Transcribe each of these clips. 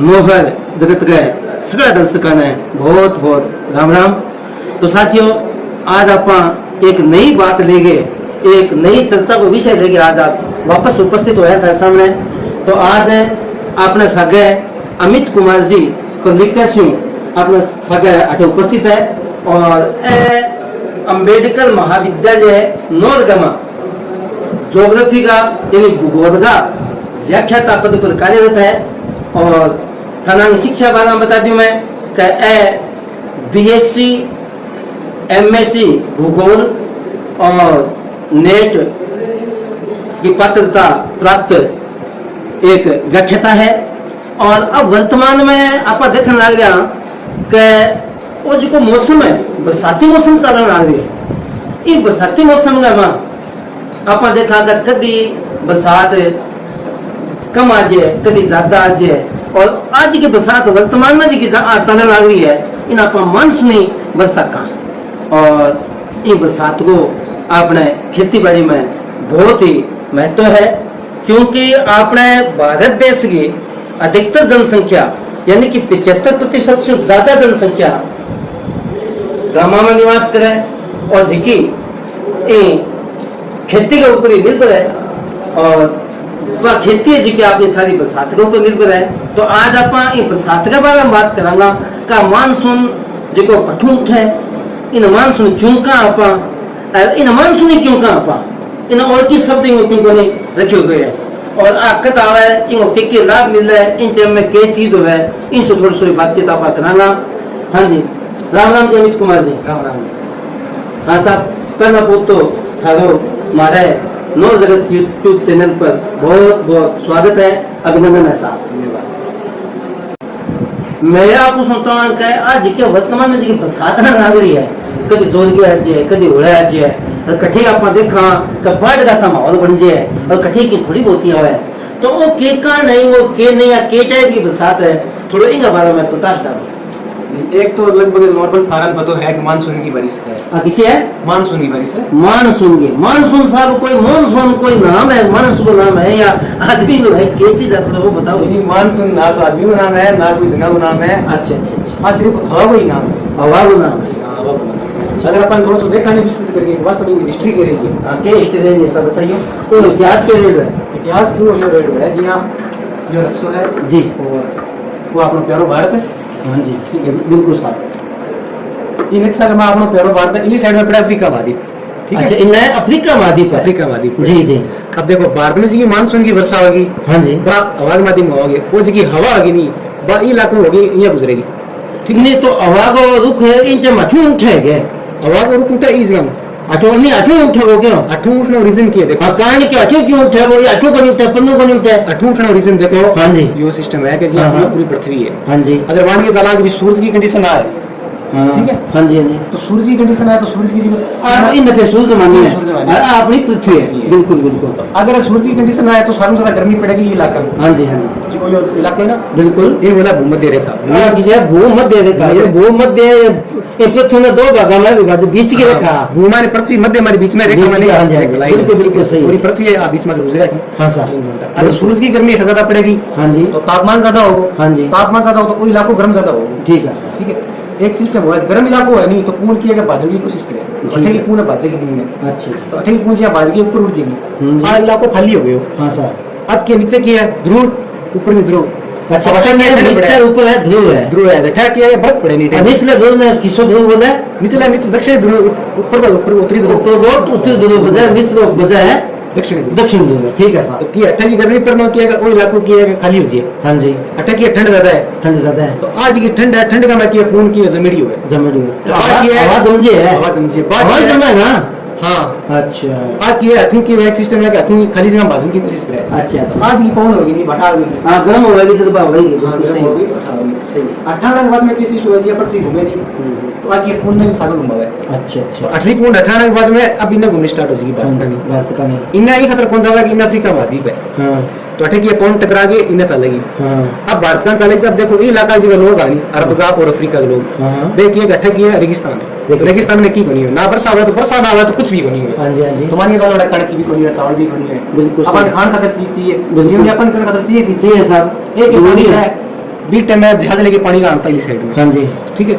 मोहर जगत गए सगळ्या दर्शकों ने बहुत बहुत राम राम। तो साथियों, आज आप एक नई बात ले गए, एक नई चर्चा को विषय लेके आज आप वापस उपस्थित होया था सामने। तो आज आपने सगे अमित कुमार जी को लिखते सुन आपने सगे आगे उपस्थित है और अंबेडकर महाविद्यालय नौरगमा ज्योग्राफी का यानी भूगोल का व्याख्याता पद पर कार्यरत है। और थाना शिक्षा बारे में बता दूं मैं कि बीएससी एमएससी भूगोल और नेट की पात्रता प्राप्त एक व्याख्याता है। और अब वर्तमान में आप देखने लग गया कि वो जो मौसम है बरसाती मौसम चलने लग रही है। इन बरसाती मौसम में आप देखा कभी बरसात कम आ जाए कभी ज्यादा आ जाए। और आज की बरसात वर्तमान में जी चलने लग रही है, इन आप मानसूनी वर्षा का और इन बरसात को आपने खेती बाड़ी में बहुत ही महत्व है। क्योंकि आपने भारत देश की अधिकतर जनसंख्या यानी कि 75% से ज्यादा जनसंख्या गांव में निवास करे और जिकी खेती के ऊपर ही निर्भर है और वह खेती है जी आपकी सारी बरसात के ऊपर निर्भर है। तो आज आप बरसात के बारे में बात करांगा का मानसून जो कठूट है, इन मानसून क्यों का आप इन मानसून क्यों का आप इन और की शब्द क्यों नहीं रखे हुए हैं और आकत आवे इन के लाभ मिल रहा है, इन टाइम में क्या चीज हुआ है, इन से थोड़ी बातचीत आप करांगा। हाँ जी, राम राम जी अमित कुमार जी। राम राम। हाँ साहब, पहला बहुत तो थारो हमारे नौ जगत यूट्यूब चैनल पर बहुत बहुत स्वागत है, अभिनंदन है साहब। मैं आपको सोचता हूँ कि आज के वर्तमान में जी बरसात ना लग रही है, कभी जोर की आज है कभी उड़ा आज है, कठी आप देखा कि बाढ़ का सा माहौल बन जाए और कठी की थोड़ी बहुत है। तो वो के का नहीं वो के नहीं या के टाइप की बरसात है, थोड़ा इनके बारे में प्रकाश डालो। एक तो लगभग नॉर्मल सारा पता है कि मानसून की बारिश है। किसी है मानसून की बारिश है। मानसून साहब कोई मानसून कोई नाम है, मानसून नाम है या आदमी को है, क्या चीज है थोड़ा वो बताओ। मानसून ना तो आदमी का नाम है ना कोई जगह का नाम है। अच्छा अच्छा अच्छा, हाँ सिर्फ हवा का ही नाम है। हवा का नाम है। अगर अपन थोड़ा सा देखा नहीं विस्तृत करके वास्तव में हिस्ट्री करेंगे। क्या हिस्ट्री है सर बताइए, तो इतिहास के रेड है, इतिहास क्यों ये रेड है जी। हाँ जो नक्शा है जी और वो अपना प्यारो भारत है। हाँ जी ठीक है बिल्कुल साहब। इन नक्शा में अपना प्यारो भारत है, इन्हीं साइड में पड़ा अफ्रीका महाद्वीप। ठीक है, इन अफ्रीका महाद्वीप, अफ्रीका महाद्वीप जी जी। अब देखो भारत में जी मानसून की वर्षा होगी। हाँ जी, हवा के माध्यम में होगी, वो जी हवा होगी नहीं बा इलाकों होगी यहाँ गुजरेगी। ठीक नहीं, तो हवा को रुख है इन टाइम अठू उठेगा, हवा को रुख उठा इस गांव अठू नहीं अठू उठेगा क्यों? अठू उठना रीजन क्या देखो। कहानी के अठू क्यों उठे वो, अठू को नहीं उठे पन्नों को नहीं उठे? अठू उठना रीजन देखो। हाँ जी, यो सिस्टम है कि जी पूरी पृथ्वी है। हाँ जी, अगर मान के चला कि सूरज की कंडीशन आए, ठीक है, हाँ जी हाँ जी, तो सूरज की कंडीशन आए तो सूरज की इन सूरज मानी है, अपनी पृथ्वी है। बिल्कुल बिल्कुल। अगर सूरज की कंडीशन आए तो सारों ज्यादा गर्मी पड़ेगी इलाका में। हाँ जी हाँ जी, कोई इलाका है ना बिल्कुल ये वाला भूमध्य रेखा। भूमध्य रेखा, ये भूमध्य पृथ्वी में 2 भागों में विभाजित, बीच की रेखा भूमि पृथ्वी मध्य हमारे बीच में रेखा बनी। बिल्कुल बिल्कुल सही, पूरी पृथ्वी है बीच में गुजरेगी। हाँ सर, अगर सूरज की गर्मी ज्यादा पड़ेगी हाँ जी तो तापमान ज्यादा होगा। हाँ जी, तापमान ज्यादा हो तो कोई इलाकों गर्म ज्यादा होगा। ठीक है ठीक है, एक सिस्टम हुआ गर्म इलाको है नहीं तो पूर्ण की अगर भाजने की कोशिश करें अठे की पूर्ण भाजेगी नहीं। अच्छा, तो अठे की पूर्ण या भाजगी ऊपर उठ जाएगी, आज इलाको खाली हो गए। हाँ सर, अब के नीचे की है ध्रुव, ऊपर में ध्रुव। अच्छा, ऊपर है ध्रुव है, ध्रुव है ठहर किया है बहुत बड़े नहीं। निचले ध्रुव ने किसो ध्रुव बोला है? निचला नीचे दक्षिण ध्रुव, ऊपर उत्तरी ध्रुव, उत्तरी ध्रुव बजा, निचले बजा है दक्षिण ध्रुव। ठीक है साहब, तो की अठे की गर्मी पर किया वो इलाकों की खाली हो जाए। हाँ जी, अठे की ठंड ज्यादा है, ठंड ज्यादा है तो आज की ठंड है, ठंड का मैं किया पूर्ण की जमेड़ी हुआ है, जमेड़ी हुआ आवाज समझे है, आवाज समझे बात जमा है ना। हाँ अच्छा, आज की अठू की एक सिस्टम है कि अठू खाली जगह भाषण की कोशिश करे। अच्छा अच्छा, आज की कौन होगी नहीं बटा होगी। हाँ गर्म होगी से तो बात होगी सही। 18 बाद में किसी शुरू या पृथ्वी घूमे नहीं तो आज ये पूर्ण भी सागर घुमा है। अच्छा अच्छा, 8वीं पूर्ण 18 के बाद में अब इन्हें घूमने स्टार्ट हो जाएगी बात का नहीं। इन्हें ही खतरा कौन सा होगा कि इन्हें अफ्रीका महाद्वीप है। हाँ, तो अठे की पौन टकरा के इन्हें चलेगी। हाँ, अब भारत का चलेगी। अब देखो ये इलाका जी लोग आनी अरब का और अफ्रीका के लोग। हाँ, देखिए अठे की है रेगिस्तान है, तो रेगिस्तान में की बनी है ना वर्षा हुआ तो वर्षा ना हुआ तो कुछ भी बनी है। हाँ जी हाँ जी, तो मानिए वाला कणक की भी बनी है, चावल भी बनी है। बिल्कुल, अपन खान खातर चीज चाहिए, जीवन यापन करने खातर चीज चाहिए साहब। एक बीमारी है बीच टाइम में जहाज लेके पानी का आता है इस साइड में। हाँ जी। ठीक है।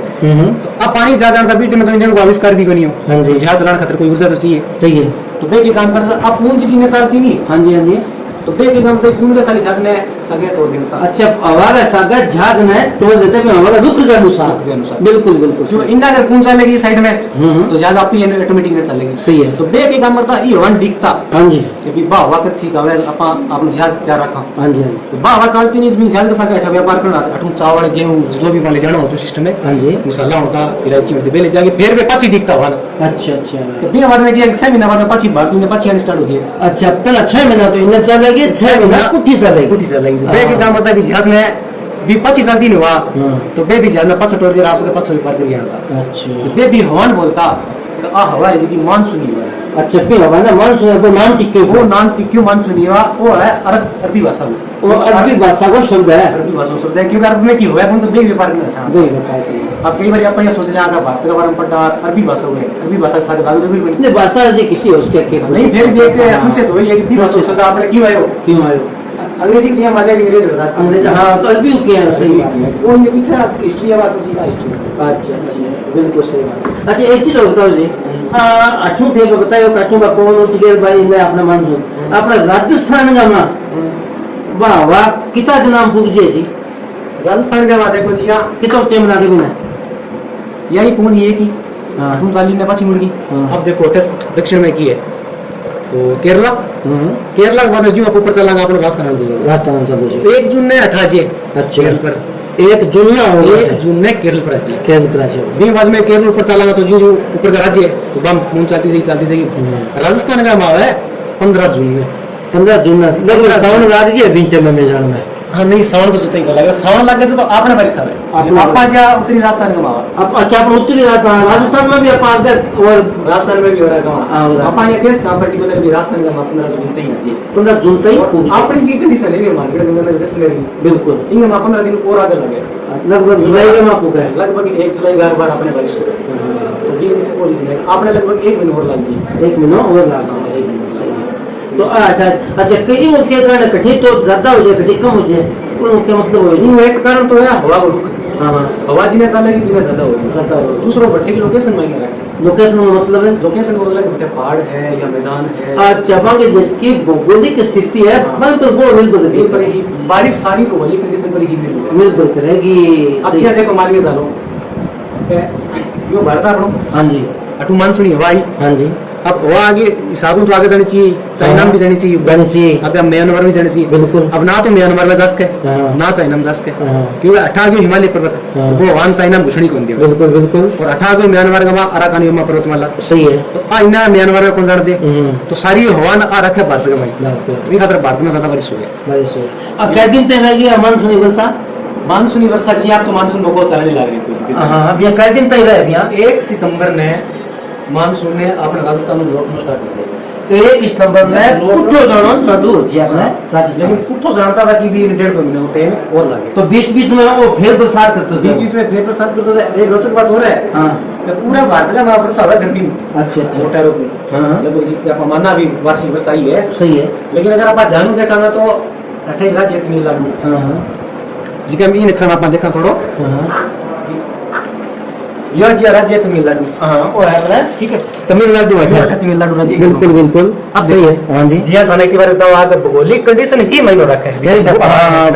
तो अब पानी ज्यादा आता बीच में तो इंजन को आविष्कार भी नहीं हो। हाँ जी। जहाज चलाने खातिर कोई ऊर्जा तो चाहिए। चाहिए। तो बे के काम करता अब पूंज की ने चलती नहीं। हाँ जी, हाँ जी। तो बे के काम पे पूंज के साले जहाज ने सगे तोड़ देता। अच्छा, हमारा सागा जहाज ने तोड़ देते हैं हमारा रुख के अनुसार। बिल्कुल बिल्कुल। जो इंडिया अगर पूंज चलेगी साइड में तो जहाज आपकी ऑटोमेटिक ने चलेगी। सही है। तो बे के काम करता ये हवन दिखता। हाँ जी। कि बा वक्त सी गावे आपने जहाज क्या रखा। हाँ जी, हाँ जी। तो बा हवा चलती नहीं इसमें जहाज के साथ अठा व्यापार करना अठू चावल गेहूं जो भी माले जाना हो तो सिस्टम में। हाँ जी। मसाला होता इलायची होती पहले जाके फिर वे पाची दिखता हुआ ना। अच्छा अच्छा। तो बिना बाद में कि 6 महीना बाद में पाची भारत में पाची आनी स्टार्ट होती है। अच्छा, पहला 6 महीना तो इन्हें चलेगी, 6 महीना पुठी चलेगी। पुठी चलेगी। बे के काम होता है कि जहाज ने भी पाची चलती नहीं हुआ तो बे भी जहाज ने पाच टोर के आपके पाच पार कर गया। अच्छा। बे भी हवन बोलता तो आ हवा है कि मानसूनी हुआ। अच्छा, फिर हवा ना मानसून को नाम टिके वो नाम क्यों मानसूनी हुआ वो है अरबी भाषा में। वो अरबी भाषा को शब्द है। अरबी भाषा शब्द है क्योंकि अरब में की हुआ है तो बे व्यापार में था। अब कई बार आप ये सोच ले आगे भारत के बारे में पढ़ा अरबी भाषा हुई अरबी भाषा के साथ लागू भी नहीं भाषा जी किसी और उसके के नहीं फिर भी एक संशय तो एक भी भाषा शब्द आपने क्यों आयो अंग्रेजी किया माले अंग्रेज होता अंग्रेज। हाँ, तो अरबी किया है। सही बात है। वो ये पीछे हिस्ट्री है बात उसी का हिस्ट्री। अच्छा अच्छा, बिल्कुल सही बात। अच्छा, एक चीज और बताओ जी, अठू थे बताओ काठू का कौन उठ गए भाई ने अपना मानसून अपना राजस्थान का मां वाह वाह कितना जो नाम पूछिए जी राजस्थान का बात देखो जी यहाँ कितना टाइम लागे बिना यही कौन ये की हाँ। तुम चाली ने पाची मुर्गी। हाँ। अब देखो टेस्ट दक्षिण में की है तो केरला केरला के बाद जो आप ऊपर चलांगा अपने राजस्थान चलो 1 जून ने हटा जी। अच्छा। केरल पर 1 जून ना हो 1 जून ने केरल पर राज्य केरल पर राज्य भी बाद में केरल ऊपर चलांगा तो जो ऊपर का राज्य है तो बम मून चलती जाएगी। राजस्थान का माव है 15 जून में 15 जून ना लगभग सावन राज्य है विंटर में जान में। हाँ नहीं सावन तो जतई लगे सावन लग गए तो आपने बारिश आवे आपा जा उत्तरी राजस्थान का माव अब अच्छा अपन उत्तरी राजस्थान में भी अपन आगे और राजस्थान में भी हो रहा है आपा ये केस का पर्टिकुलर भी राजस्थान का माव 15 जून तक ही 15 जून तक अपनी जी कंडीशन है मार्केट के अंदर जैसे मेरी बिल्कुल इनमें 15 दिन और आगे लगे लगभग जुलाई में मापू गए लगभग 1 जुलाई बार अपने बारिश हो रही तो ये से पॉलिसी है आपने लगभग 1 महीना और लग जी 1 महीना और लग तो अच्छा अच्छा कई वो के कारण कठिन तो ज्यादा हो जाए कठिन कम हो जाए क्या मतलब हो एक कारण तो है हवा को रुक। हाँ हाँ हवा जिन्हें चलेगी बिना ज्यादा होगी दूसरों भट्टे की लोकेशन में रखे लोकेशन में मतलब है लोकेशन को मतलब भट्टे पहाड़ है या मैदान है। अच्छा बाकी जिसकी भौगोलिक स्थिति है वहाँ पर वो निर्भर करेगी बारिश सारी भौगोलिक कंडीशन पर ही निर्भर करेगी। अब क्या देखो मान के चलो यो भारत आपको हाँ जी अटू मानसूनी हवा आई। हाँ जी। अब वो आगे हिसाब तो आगे जानी चाहिए चाइना में भी जानी चाहिए अब म्यांमार में जानी चाहिए। बिल्कुल। अब ना तो म्यांमार में जा सके ना चाइना में जा सके क्योंकि 18 हिमालय पर्वत वो वहां चाइना में घुसनी कौन दिया बिल्कुल बिल्कुल और 18 म्यांमार का अराकानी पर्वतमाला सही है तो आईना म्यांमार में कौन जान दे तो सारी हवा आ रखे भारत का भाई खातर भारत में ज्यादा बारिश हो गया। अब कै दिन तक रहेगी मानसूनी वर्षा मानसूनी वर्षा जी आप तो मानसून बहुत चलने लग रही है। अब ये कै दिन तक रहेगी 1 सितंबर ने मानसून ने अपने राजस्थान में लौटना स्टार्ट कर दिया। 1 सितंबर में पुठो जानो चालू हो जी आपने लेकिन पुठो जानता था कि भी 1.5 महीने टाइम और लगे तो बीच बीच में वो फिर बरसात करते थे बीच में फिर बरसात करते थे। एक रोचक बात हो रहा है हाँ तो पूरा भारत का वहां वर्षा हुआ गर्मी में। अच्छा अच्छा मोटा रूप में हाँ लगभग जी आप मानना भी वार्षिक वर्षा ही है सही है लेकिन अगर आप ध्यान देखाना तो 28 राज्य तमिलनाडु हाँ जी का इन एक्शन आप देखा थोड़ो यह जी राज्य तमिलनाडु हाँ वो है ठीक है तमिलनाडु है तमिलनाडु राज्य बिल्कुल बिल्कुल अब सही है हाँ जी जी थाने की बार बताओ आगे भौगोलिक कंडीशन ही मायने रखा है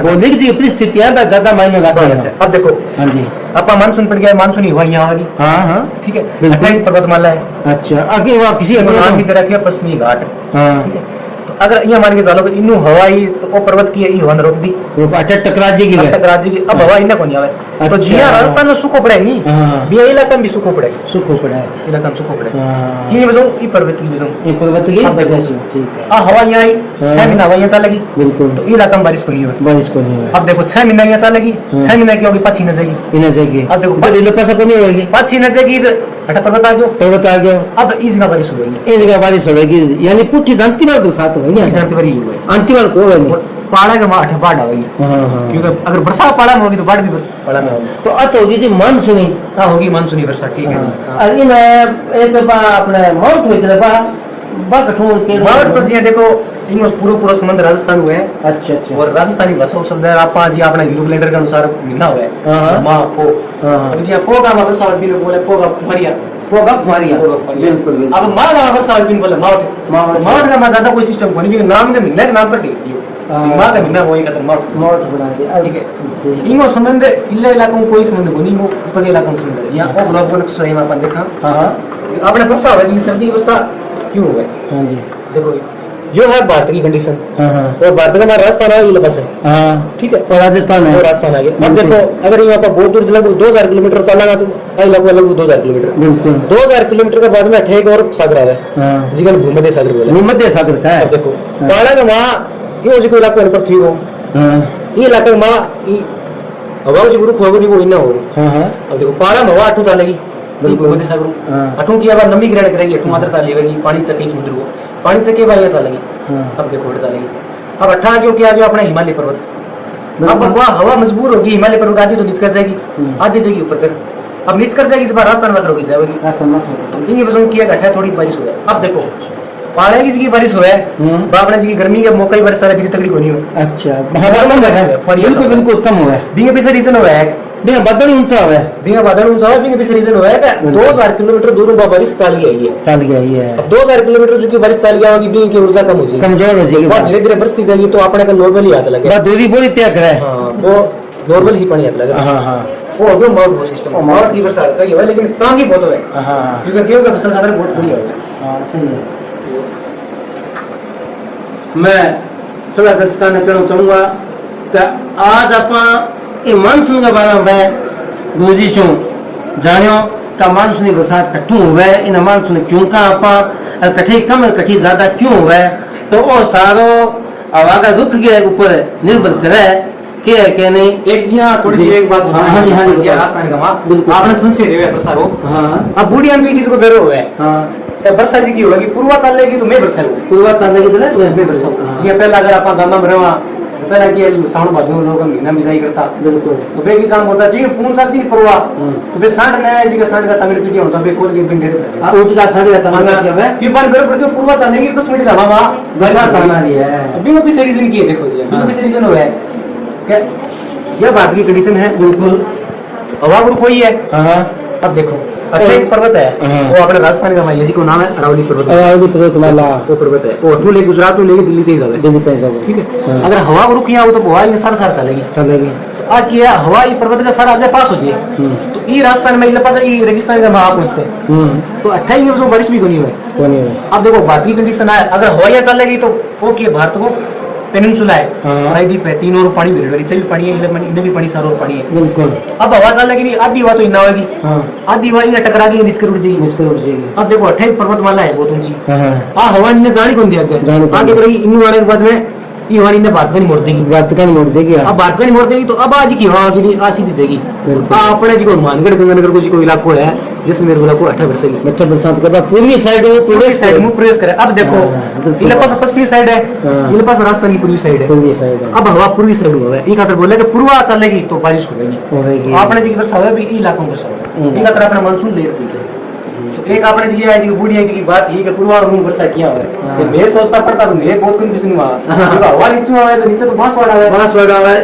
भौगोलिक जी अपनी स्थिति है ज्यादा मायने रखा है। अब देखो हाँ जी आपका मानसून पड़ गया मानसून ही हुआ यहाँ वाली हाँ हाँ ठीक है बिल्कुल पर्वतमाला है। अच्छा आगे वहाँ किसी नाम की तरह किया पश्चिमी घाट हाँ ठीक है तो अगर यहाँ मान के चलो कि इन्नू हवा ही तो वो पर्वत की हवा ने रोक दी वो टकरा जी की अब हवा इन्हें कौन आवे तो जिया राजस्थान में सूखो पड़े नहीं बिया इलाका में भी सूखो पड़े सूखो पड़ा इलाका में सूखो पड़े ये वजह ये पर्वत की वजह ये पर्वत की वजह से ठीक है। हवा यहाँ आई 6 महीना हवा यहाँ चलेगी बिल्कुल तो इलाका में बारिश को नहीं हुई बारिश को नहीं अब देखो 6 महीना यहाँ चलेगी 6 महीना की होगी 5 न जाएगी इन्हें जाएगी अब देखो दिल्ली पैसा को नहीं होगी 5 न जाएगी हटा पर्वत आ गयो पर्वत आ गया अब इस जगह बारिश हो गई एक जगह बारिश होगी यानी पुठी अंतिम तो साथ होगी अंतिम को पहाड़ा के माठ बाढ़ आ गई क्योंकि अगर बरसात पहाड़ा में होगी तो बाढ़ भी पहाड़ा में होगी तो अत होगी जी मानसूनी हाँ होगी मानसूनी वर्षा ठीक है और इन एक अपने माउंट हुई बा बाग ठो के बाग तो जी देखो इनमें पूरा पूरा संबंध राजस्थान हुए है। अच्छा अच्छा। और राजस्थानी भाषा शब्द है आप जी अपना हिंदू कैलेंडर के अनुसार महीना हुआ है हाँ। माँ पो हाँ। जी पो का मतलब साल दिन बोले पो का फरिया पोगा मारिया बिल्कुल बिल्कुल। अब माँ का मतलब साल दिन बोले मावट मावट का मतलब ज्यादा कोई सिस्टम को नहीं नाम के महीने के नाम पर ठीक है माँ का महीना वही खत्म मावट मावट बना दिया ठीक है। इनको संबंध इले इलाकों में कोई संबंध को नहीं हो ऊपर के इलाकों में संबंध यहाँ और लोग को नक्शा में अपन देखा हाँ आपने वर्षा हुआ जी सर्दी वर्षा क्यों हुआ हाँ जी देखो यो है भारत की कंडीशन हाँ हाँ और भारत का हमारा राजस्थान है ये बस है हाँ ठीक है और राजस्थान है और राजस्थान आ गया अब देखो अगर यहाँ पर बहुत दूर लगभग 2000 किलोमीटर चलेगा तो आई लगभग 2000 किलोमीटर बिल्कुल 2000 किलोमीटर के बाद में अठे एक और सागर आ है हाँ जिगल भूमध्य सागर बोले भूमध्य सागर का है। अब देखो पहाड़ा का वहाँ ये जो इलाका पर ठीक हो हाँ ये इलाका में हवा जो गुरु खोगरी वो इना हो हाँ हाँ अब देखो पहाड़ा में हवा अठू चलेगी बिल्कुल। भूमध्य सागर हाँ। अठू की अब नमी ग्रहण करेगी अठू मात्र ताली लेगी पानी चके समुद्र को पानी चके बाद ये चलेगी हाँ अब देखो उड़ चलेगी अब अट्ठा क्यों किया जो अपना हिमालय पर्वत अब वहाँ हवा मजबूर होगी हिमालय पर्वत आधी तो नीच कर जाएगी आधी जाएगी ऊपर कर अब नीच कर जाएगी इस बार राजस्थान में होगी जाएगी राजस्थान में इन्हीं वजह किया गठा थोड़ी बारिश हो है अब देखो पहाड़े की जगह बारिश हो है बापने जी गर्मी के मौका ही बारिश सारा बीच तकड़ी होनी हो अच्छा बिल्कुल बिल्कुल कम हुआ है बिंगे पीछे रीजन हुआ है बिना बादल ऊंचा हुआ है बिंगे बादल ऊंचा हुआ बिंगे पीछे रीजन हुआ है 2000 किलोमीटर दूर बारिश चल गई है चल गया ये अब 2000 किलोमीटर जो की बारिश चल गया होगी बिंगे की ऊर्जा कम हो जाएगी कमजोर हो जाएगी बहुत धीरे धीरे बरसती जाएगी तो अपने का नॉर्मल ही हाथ लगे बस दूरी बोली त्याग रहा है। हाँ वो नॉर्मल ही पानी हाथ लगे हाँ हाँ वो हो गया माउंट वो सिस्टम माउंट की बरसात का ही हुआ लेकिन काम ही बहुत हुआ है हाँ क्योंकि गेहूं का फसल खातर बहुत बढ़िया हुआ हाँ सही है। मैं थोड़ा दर्शकों ने कहना चाहूंगा कि आज आप ये मानसून के बारे में गुरुजी से जानियो का मानसूनी बरसात कट्ठू हुआ है इन मानसून क्यों का आप कठी कम कठी ज्यादा क्यों हुआ है तो वो सारो हवा का रुख के ऊपर निर्भर करे के नहीं एक जी हाँ थोड़ी सी एक बात हाँ जी हाँ जी राजस्थान का माँ बिल्कुल आपने संशय रेवे प्रसार हो हाँ अब बूढ़ी आदमी की जिसको बेरो हुआ है हाँ वर्षा जी की होगी पूर्वा काल लेगी तो मैं वर्षा होगी पूर्वा चांदे की तरह मैं वर्षा होगी जी पहला अगर आप गांव में रहा पहला की साउंड बाजू लोग महीना मिजाई करता बिल्कुल तो बे की काम होता जी पूर्ण साथी पूर्वा तो बे सांड नया जी का सांड का तंगड़ पीटी होता बे खोल के बिन ढेर ऊंट का साड़ी का तमाना क्या है कि बार बेरो पड़ के पूर्वा चलेगी 10 मिनट हवा मा बरसात आना रही है अभी वो भी रीजन की है देखो जी अभी भी रीजन हुआ है क्या यह बात की कंडीशन है बिल्कुल हवा गुरु कोई है हाँ अब देखो एक पर्वत है वो अपने राजस्थान का माया जी को नाम है अरावली पर्वत अरावली पर्वत माला वो पर्वत है वो अठू ले गुजरात में लेके दिल्ली तक जावे दिल्ली तक जावे ठीक है अगर हवा गुरु किया हो तो हवा ये सारा सारा चलेगी चलेगी आज किया हवा ये पर्वत का सारा आगे पास हो जाए तो ये राजस्थान में इधर पास ये रेगिस्तान का महा पहुंचते तो 28 में उसमें बारिश भी होनी है अब देखो भारत की कंडीशन है अगर हवाइयाँ चलेगी तो वो किया भारत को पेनिनसुला है प्रायद्वीप है तीन और पानी भिड़ भी पानी है इधर भी पानी सारा और पानी है बिल्कुल अब हवा चलेगी नहीं आधी हवा तो इन्ना होगी आधी हवा इन्हें टकरा गई निचकर उड़ जाएगी अब देखो 28 पर्वतमाला है बहुत ऊंची हवा इन्हें जानी कौन दिया आगे करेगी इन आने के बाद में ये हमारी इन्हें भारत का नहीं मोड़ देगी अब भारत का नहीं मोड़ देगी तो अब आज की हवा की आ सीधी जाएगी अपने जी को मानगढ़ गंगानगर को जी को इलाको है जिसमें मेरे इलाको 18 वर्ष की मतलब बरसात का पूर्वी साइड में प्रवेश करे अब देखो इनके पास पश्चिमी साइड है इनके पास राजस्थान की पूर्वी साइड है अब हवा पूर्वी साइड हुआ है ये खातर बोले कि पूर्वा चलेगी तो बारिश होगी अपने जी की वर्षा हुआ भी इलाकों में वर्षा हुआ ये खातर अपना मानसून लेट पहुंचे एक अपने जी है जी बूढ़ी है जी की बात ही कि पूर्वानुमान वर्षा किया हुआ है मैं सोचता पड़ता तो मैं बहुत कंफ्यूजन हुआ हवा नीचे हुआ है तो नीचे तो बांसवाड़ा है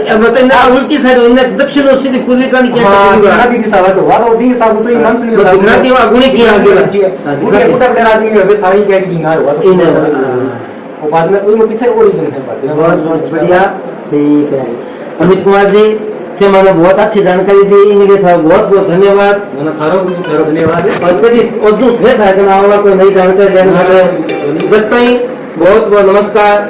अब मतलब उल्टी साइड उन्हें दक्षिण और सीधी पूर्वी का क्या हां की दिशा है तो वाला वो दी साहब तो ये मानसून नहीं होता ना की आगुनी किया आगे बूढ़े बूढ़ा बड़ा आदमी है सारी क्या की बीमार हुआ तो वो बाद में उनमें पीछे वो रीजन है बहुत बढ़िया ठीक है अमित कुमार जी थे मैंने बहुत अच्छी जानकारी दी इनके लिए बहुत बहुत धन्यवाद थारो धन्यवाद और कभी और जो थे था कि कोई नई जानकारी देने वाले जब तक बहुत बहुत नमस्कार।